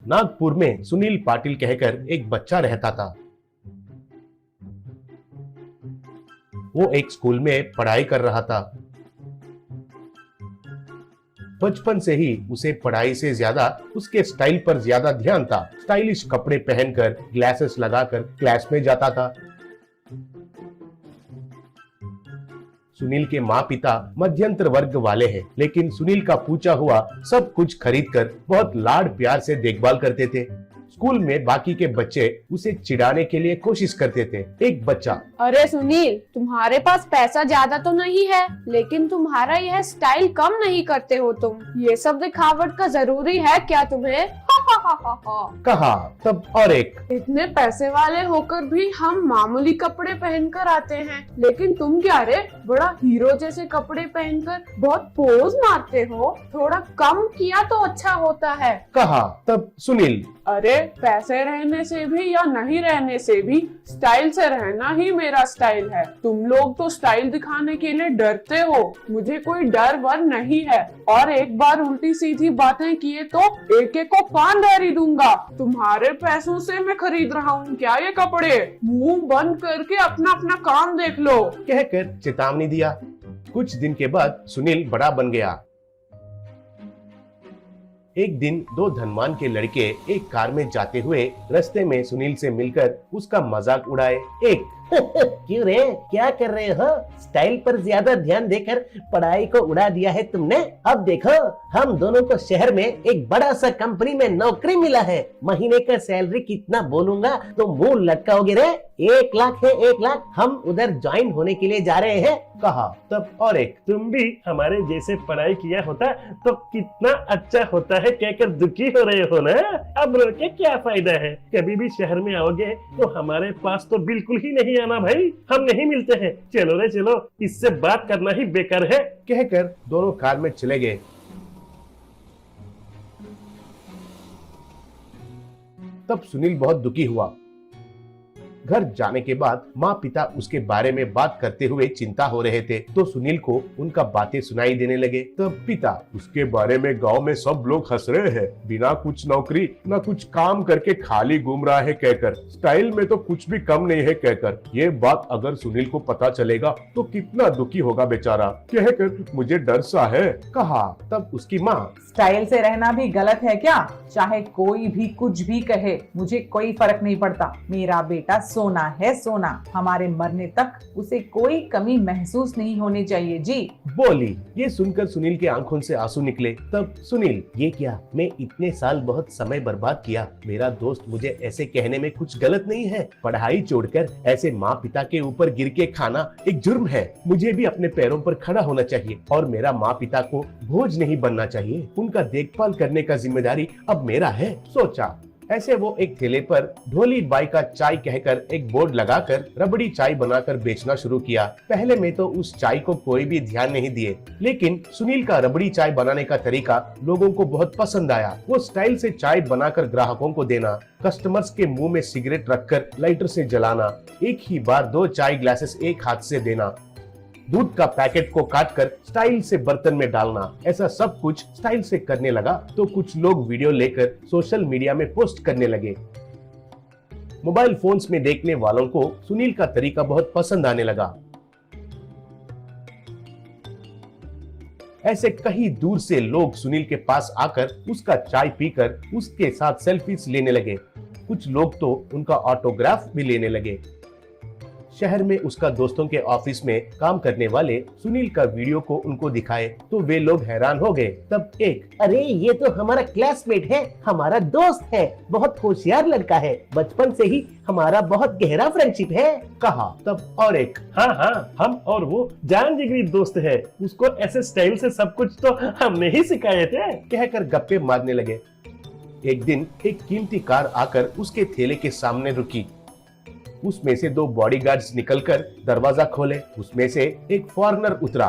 नागपुर में सुनील पाटिल कहकर एक बच्चा रहता था। वो एक स्कूल में पढ़ाई कर रहा था। बचपन से ही उसे पढ़ाई से ज्यादा उसके स्टाइल पर ज्यादा ध्यान था। स्टाइलिश कपड़े पहनकर, ग्लासेस लगाकर क्लास में जाता था। सुनील के माँ पिता मध्यंतर वर्ग वाले हैं, लेकिन सुनील का पूछा हुआ सब कुछ खरीदकर बहुत लाड प्यार से देखभाल करते थे। स्कूल में बाकी के बच्चे उसे चिढ़ाने के लिए कोशिश करते थे। एक बच्चा, अरे सुनील, तुम्हारे पास पैसा ज्यादा तो नहीं है, लेकिन तुम्हारा यह स्टाइल कम नहीं करते हो तुम। ये सब दिखावट का जरूरी है क्या तुम्हें? कहा। तब और एक, इतने पैसे वाले होकर भी हम मामूली कपड़े पहनकर आते हैं, लेकिन तुम क्या रे, बड़ा हीरो जैसे कपड़े पहनकर बहुत पोज मारते हो। थोड़ा कम किया तो अच्छा होता है। कहा। तब सुनील, अरे पैसे रहने से भी या नहीं रहने से भी स्टाइल से रहना ही मेरा स्टाइल है। तुम लोग तो स्टाइल दिखाने के लिए डरते हो, मुझे कोई डर वर नहीं है। और एक बार उल्टी सीधी बातें किए तो एक एक को कान धरी दूंगा। तुम्हारे पैसों से मैं खरीद रहा हूँ क्या ये कपड़े? मुंह बंद करके अपना अपना काम देख लो, कहकर चेतावनी दिया। कुछ दिन के बाद सुनील बड़ा बन गया। एक दिन दो धनवान के लड़के एक कार में जाते हुए रास्ते में सुनील से मिलकर उसका मजाक उड़ाए। एक, क्यों रे, क्या कर रहे हो? स्टाइल पर ज्यादा ध्यान देकर पढ़ाई को उड़ा दिया है तुमने। अब देखो, हम दोनों को शहर में एक बड़ा सा कंपनी में नौकरी मिला है। महीने का सैलरी कितना बोलूंगा तो मुंह लटकाओगे रे। 1 लाख है, 1 लाख। हम उधर ज्वाइन होने के लिए जा रहे हैं। कहा। तब और एक, तुम भी हमारे जैसे पढ़ाई किया होता तो कितना अच्छा होता है कहकर दुखी हो रहे हो ना। अब रो के क्या फायदा है? कभी भी शहर में आओगे तो हमारे पास तो बिल्कुल ही नहीं आना भाई, हम नहीं मिलते हैं। चलो रे चलो, इससे बात करना ही बेकार है। कहकर दोनों कार में चले गए। तब सुनील बहुत दुखी हुआ। घर जाने के बाद माँ पिता उसके बारे में बात करते हुए चिंता हो रहे थे, तो सुनील को उनका बातें सुनाई देने लगे। तब पिता, उसके बारे में गांव में सब लोग हंस रहे हैं, बिना कुछ नौकरी न कुछ काम करके खाली घूम रहा है कहकर, स्टाइल में तो कुछ भी कम नहीं है कहकर। ये बात अगर सुनील को पता चलेगा तो कितना दुखी होगा बेचारा, कहकर मुझे डर सा है। कहा। तब उसकी माँ, स्टाइल से रहना भी गलत है क्या? चाहे कोई भी कुछ भी कहे, मुझे कोई फर्क नहीं पड़ता। मेरा बेटा सोना है, सोना। हमारे मरने तक उसे कोई कमी महसूस नहीं होनी चाहिए जी, बोली। ये सुनकर सुनील के आंखों से आंसू निकले। तब सुनील, ये क्या, मैं इतने साल बहुत समय बर्बाद किया। मेरा दोस्त मुझे ऐसे कहने में कुछ गलत नहीं है। पढ़ाई छोड़कर ऐसे माँ पिता के ऊपर गिर के खाना एक जुर्म है। मुझे भी अपने पैरों पर खड़ा होना चाहिए और मेरा माँ पिता को बोझ नहीं बनना चाहिए। उनका देखभाल करने का जिम्मेदारी अब मेरा है, सोचा। ऐसे वो एक ठेले पर ढोली बाई का चाय कहकर एक बोर्ड लगाकर रबड़ी चाय बनाकर बेचना शुरू किया। पहले में तो उस चाय को कोई भी ध्यान नहीं दिए, लेकिन सुनील का रबड़ी चाय बनाने का तरीका लोगों को बहुत पसंद आया। वो स्टाइल से चाय बनाकर ग्राहकों को देना, कस्टमर्स के मुंह में सिगरेट रखकर लाइटर से जलाना, एक ही बार 2 चाय ग्लासेस एक हाथ से देना, दूध का पैकेट को काटकर स्टाइल से बर्तन में डालना, ऐसा सब कुछ स्टाइल से करने लगा। तो कुछ लोग वीडियो लेकर सोशल मीडिया में पोस्ट करने लगे। मोबाइल फोन्स में देखने वालों को सुनील का तरीका बहुत पसंद आने लगा। ऐसे कहीं दूर से लोग सुनील के पास आकर उसका चाय पीकर उसके साथ सेल्फीज लेने लगे। कुछ लोग तो उनका ऑटोग्राफ भी लेने लगे। शहर में उसका दोस्तों के ऑफिस में काम करने वाले सुनील का वीडियो को उनको दिखाए तो वे लोग हैरान हो गए। तब एक, अरे ये तो हमारा क्लासमेट है, हमारा दोस्त है, बहुत होशियार लड़का है, बचपन से ही हमारा बहुत गहरा फ्रेंडशिप है। कहा। तब और एक, हाँ, हम और वो जान जिगरी दोस्त है, उसको ऐसे स्टाइल से सब कुछ तो हमने ही सिखाए थे, कहकर गप्पे मारने लगे। एक दिन एक कीमती कार आकर उसके ठेले के सामने रुकी। उसमें से 2 बॉडीगार्ड्स निकलकर दरवाजा खोले। उसमें से एक फॉरेनर उतरा।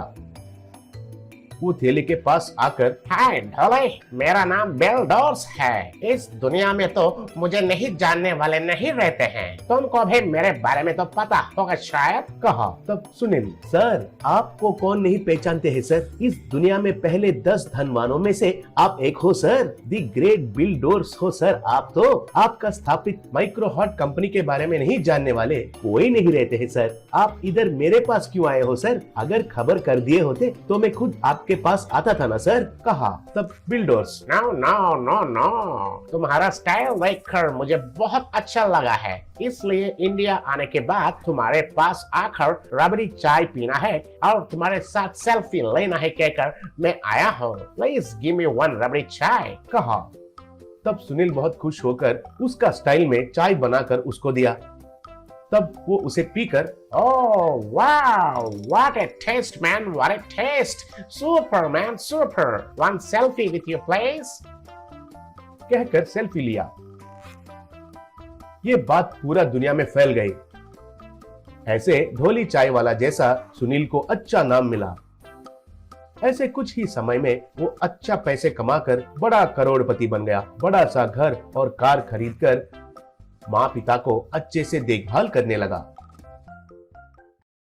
वो थैले के पास आकर, हाय ढोले, मेरा नाम बेल डोर्स है। इस दुनिया में तो मुझे नहीं जानने वाले नहीं रहते हैं। तुमको भी मेरे बारे में तो पता होगा शायद। कहा। तब सुनील, सर आपको कौन नहीं पहचानते हैं सर, इस दुनिया में पहले 10 धनवानों में से आप एक हो sir, the great bill doors हो सर आप तो। आपका स्थापित माइक्रोहॉट कंपनी के बारे में नहीं जानने वाले कोई नहीं रहते हैं सर। आप इधर मेरे पास क्यों आए हो सर? अगर खबर कर दिए होते तो मैं खुद आपके पास आता था ना सर। कहा। तब बिल डोर्स, नो नो नो नो, तुम्हारा स्टाइल देखकर मुझे बहुत अच्छा लगा है, इसलिए इंडिया आने के बाद तुम्हारे पास आकर रबड़ी चाय पीना है और तुम्हारे साथ सेल्फी लेना है कहकर मैं आया हूँ। प्लीज गिव मी वन रबड़ी चाय। कहा। तब सुनील बहुत खुश होकर उसका स्टाइल में चाय बनाकर उसको दिया। तब वो उसे पीकर, Oh wow, what a taste man, what a taste. Super man, super. One selfie with you please. कहकर सेल्फी लिया। ये बात पूरा दुनिया में फैल गई। ऐसे ढोली चाय वाला जैसा सुनील को अच्छा नाम मिला। ऐसे कुछ ही समय में वो अच्छा पैसे कमाकर बड़ा करोड़पति बन गया। बड़ा सा घर और कार खरीदकर माँ पिता को अच्छे से देखभाल करने लगा।